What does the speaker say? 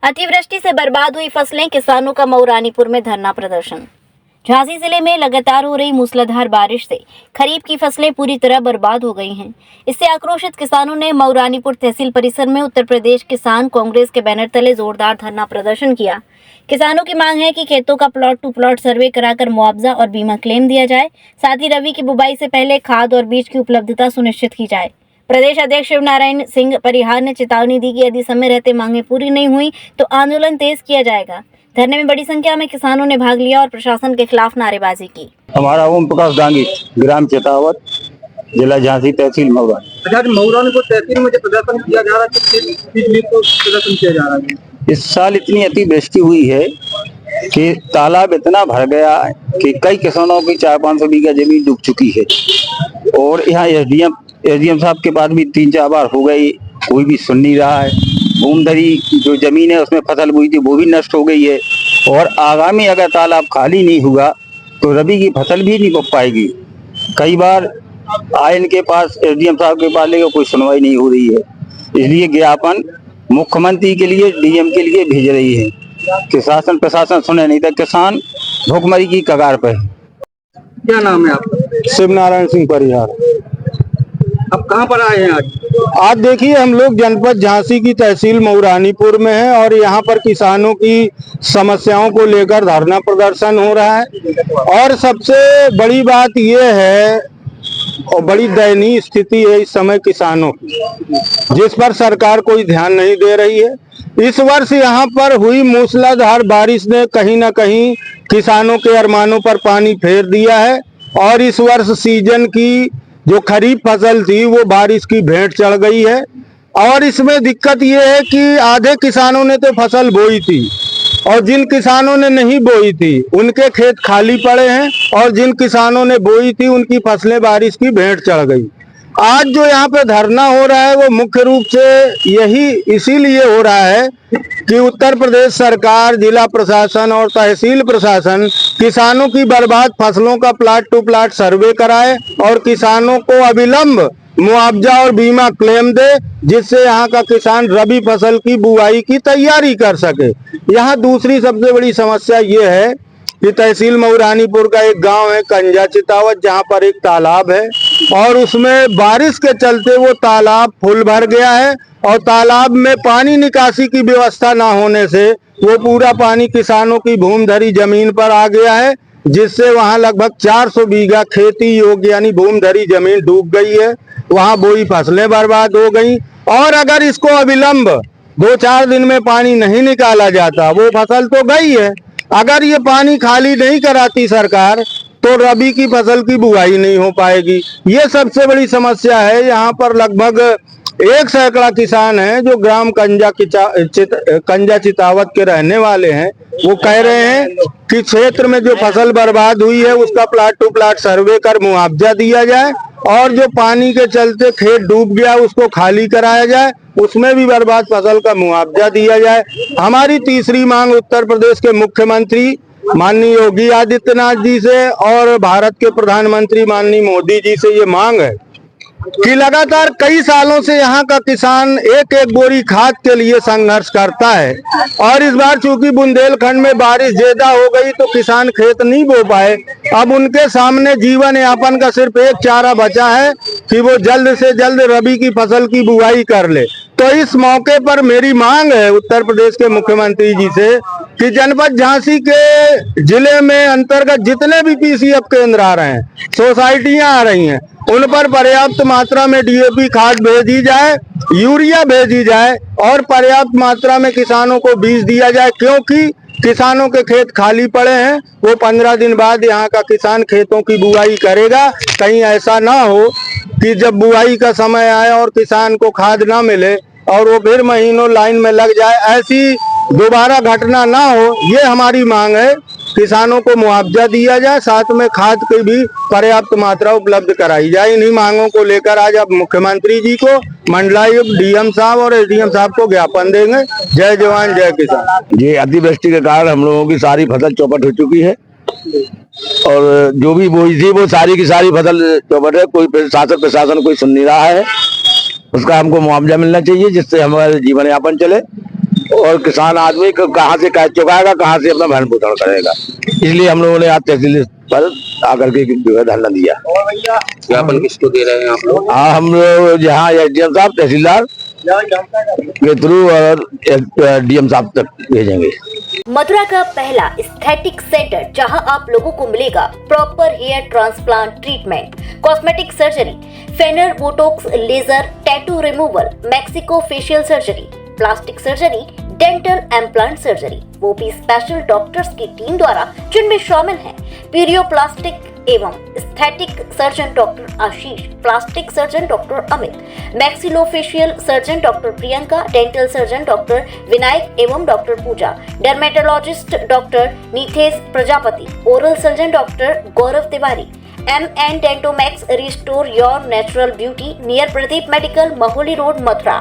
अतिवृष्टि से बर्बाद हुई फसलें, किसानों का मऊ रानीपुर में धरना प्रदर्शन। झांसी जिले में लगातार हो रही मूसलाधार बारिश से खरीफ की फसलें पूरी तरह बर्बाद हो गई हैं। इससे आक्रोशित किसानों ने मऊ रानीपुर तहसील परिसर में उत्तर प्रदेश किसान कांग्रेस के बैनर तले जोरदार धरना प्रदर्शन किया। किसानों की मांग है कि खेतों का प्लॉट टू प्लॉट सर्वे कराकर मुआवजा और बीमा क्लेम दिया जाए। साथ ही रबी की बुवाई से पहले खाद और बीज की उपलब्धता सुनिश्चित की जाए। प्रदेश अध्यक्ष शिवनारायण सिंह परिहार ने चेतावनी दी कि यदि समय रहते मांगें पूरी नहीं हुई तो आंदोलन तेज किया जाएगा। धरने में बड़ी संख्या में किसानों ने भाग लिया और प्रशासन के खिलाफ नारेबाजी की। हमारा ओम प्रकाश डांगी, ग्राम चेतावत, जिला झांसी, तहसील मऊ रानीपुर। मऊ रानीपुर तहसील में जो प्रदर्शन किया जा रहा है, प्रदर्शन किया जा रहा है। इस साल इतनी अतिवृष्टि हुई है कि तालाब इतना भर गया कि कई किसानों की 400-500 बीघा जमीन डूब चुकी है। और यहाँ एसडीएम साहब के पास भी 3-4 बार हो गई, कोई भी सुन नहीं रहा है। भूमधरी जो जमीन है उसमें फसल बोई थी वो भी नष्ट हो गई है। और आगामी अगर तालाब खाली नहीं हुआ तो रबी की फसल भी नहीं बच पाएगी। कई बार आए इनके पास, एसडीएम साहब के पास, लेकर कोई सुनवाई नहीं हो रही है। इसलिए ज्ञापन मुख्यमंत्री के लिए, डीएम के लिए भेज रही है कि शासन प्रशासन सुने, नहीं तो किसान भूखमरी की कगार पर है। क्या नाम है आपका? शिवनारायण सिंह परिहार। अब कहाँ पर आए हैं आज? आज देखिए, हम लोग जनपद झांसी की तहसील मऊ रानीपुर में हैं और यहाँ पर किसानों की समस्याओं को लेकर धरना प्रदर्शन हो रहा है। और सबसे बड़ी बात ये है और बड़ी दयनीय स्थिति है इस समय किसानों की, जिस पर सरकार कोई ध्यान नहीं दे रही है। इस वर्ष यहाँ पर हुई मूसलाधार बारिश ने कहीं ना कहीं किसानों के अरमानों पर पानी फेर दिया है। और इस वर्ष सीजन की जो खरीफ फसल थी वो बारिश की भेंट चढ़ गई है। और इसमें दिक्कत ये है कि आधे किसानों ने तो फसल बोई थी और जिन किसानों ने नहीं बोई थी उनके खेत खाली पड़े हैं, और जिन किसानों ने बोई थी उनकी फसलें बारिश की भेंट चढ़ गई। आज जो यहाँ पे धरना हो रहा है वो मुख्य रूप से यही इसीलिए हो रहा है कि उत्तर प्रदेश सरकार, जिला प्रशासन और तहसील प्रशासन किसानों की बर्बाद फसलों का प्लाट टू प्लाट सर्वे कराए और किसानों को अविलंब मुआवजा और बीमा क्लेम दे, जिससे यहाँ का किसान रबी फसल की बुआई की तैयारी कर सके। यहाँ दूसरी सबसे बड़ी समस्या ये है कि तहसील मऊ रानीपुर का एक गांव है कंजा चितावत, जहाँ पर एक तालाब है और उसमें बारिश के चलते वो तालाब फुल भर गया है। और तालाब में पानी निकासी की व्यवस्था ना होने से वो पूरा पानी किसानों की भूमधरी जमीन पर आ गया है, जिससे वहाँ लगभग 400 बीघा खेती योग्य यानी भूमधरी जमीन डूब गई है। वहाँ बोई फसलें बर्बाद हो गई। और अगर इसको अविलंब 2-4 दिन में पानी नहीं निकाला जाता, वो फसल तो गई है। अगर ये पानी खाली नहीं कराती सरकार तो रबी की फसल की बुआई नहीं हो पाएगी। ये सबसे बड़ी समस्या है। यहाँ पर लगभग 1 सैकड़ा किसान हैं जो ग्राम कंजा चितावत के रहने वाले हैं। वो कह रहे हैं कि क्षेत्र में जो फसल बर्बाद हुई है उसका प्लाट टू प्लाट सर्वे कर मुआवजा दिया जाए और जो पानी के चलते खेत डूब गया उसको खाली कराया जाए, उसमें भी बर्बाद फसल का मुआवजा दिया जाए। हमारी तीसरी मांग उत्तर प्रदेश के मुख्यमंत्री माननीय योगी आदित्यनाथ जी से और भारत के प्रधानमंत्री माननीय मोदी जी से ये मांग है कि लगातार कई सालों से यहाँ का किसान एक एक बोरी खाद के लिए संघर्ष करता है। और इस बार चूंकि बुंदेलखंड में बारिश ज्यादा हो गई तो किसान खेत नहीं बो पाए। अब उनके सामने जीवन यापन का सिर्फ एक चारा बचा है कि वो जल्द से जल्द रबी की फसल की बुआई कर ले। तो इस मौके पर मेरी मांग है उत्तर प्रदेश के मुख्यमंत्री जी से कि जनपद झांसी के जिले में अंतर्गत जितने भी पीसीएफ केंद्र आ रहे हैं, सोसाइटियां आ रही हैं, उन पर पर्याप्त मात्रा में डीएपी खाद भेजी जाए, यूरिया भेजी जाए और पर्याप्त मात्रा में किसानों को बीज दिया जाए। क्योंकि किसानों के खेत खाली पड़े हैं, वो 15 दिन बाद यहाँ का किसान खेतों की बुआई करेगा। कहीं ऐसा ना हो कि जब बुआई का समय आए और किसान को खाद ना मिले और वो फिर महीनों लाइन में लग जाए, ऐसी दोबारा घटना ना हो, ये हमारी मांग है। किसानों को मुआवजा दिया जाए, साथ में खाद की भी पर्याप्त मात्रा उपलब्ध कराई जाए। इन्हीं मांगों को लेकर आज अब मुख्यमंत्री जी को, मंडलायुक्त, डीएम साहब और एसडीएम साहब को ज्ञापन देंगे। जय जवान जय किसान। ये अतिवृष्टि के कारण हम लोगों की सारी फसल चौपट हो चुकी है और जो भी बोई थी वो सारी की सारी फसल चौपट है। कोई शासन प्रशासन कोई सुन नहीं रहा है। उसका हमको मुआवजा मिलना चाहिए जिससे हमारा जीवन यापन चले। और किसान आदमी कहाँ से कैच चुकाएगा, कहाँ से अपना भरण पोषण करेगा। इसलिए हम लोगों ने आज तहसील पर आकर के धरना दिया। ज्ञापन किसको दे रहे हैं आप लोग? हाँ, हम लोग यहाँ एसडीएम साहब, तहसीलदार के थ्रू और डीएम साहब तक भेजेंगे। मथुरा का पहला एस्थेटिक सेंटर जहां आप लोगों को मिलेगा proper hair transplant treatment, cosmetic surgery, filler, botox, laser, tattoo removal, maxillofacial surgery, plastic surgery, dental implant surgery, वो भी स्पेशल डॉक्टर्स की टीम द्वारा, जिनमें शामिल हैं पीरियोप्लास्टिक एवं aesthetic surgeon doctor Ashish, plastic surgeon doctor Amit, maxillofacial surgeon doctor Priyanka, dental surgeon doctor Vinayak एवं doctor Pooja, dermatologist doctor Neethesh Prajapati, oral surgeon doctor Gaurav Tiwari, MN Dentomax, restore your natural beauty, near Pradeep medical, Maholi road, Mathura.